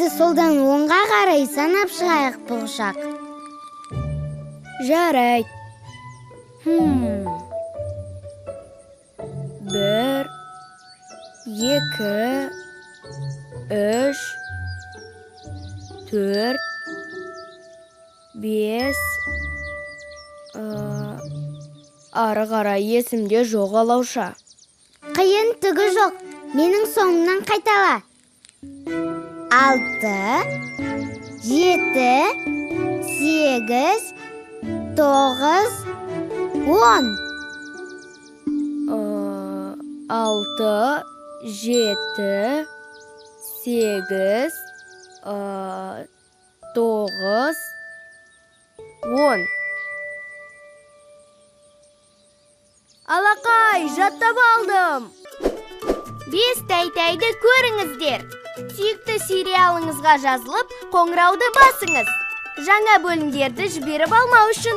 Санды солдан оңға қарай санап шығайық болшақ. Жарайды. 1, 2, 3, 4, 5. Ары қарай есімде жоқ алауша. Қиын түгі жоқ, менің соңымнан қайтала. 6, 7, 8, 9, 10. 6, 7, 8, 9, 10. Алақай, жаттап алдым. Бес Тәй Тәйді көріңіздер. Сүйікті сериалыңызға жазылып, қоңырауды басыңыз. Жаңа бөлімдерді жіберіп алмау үшін.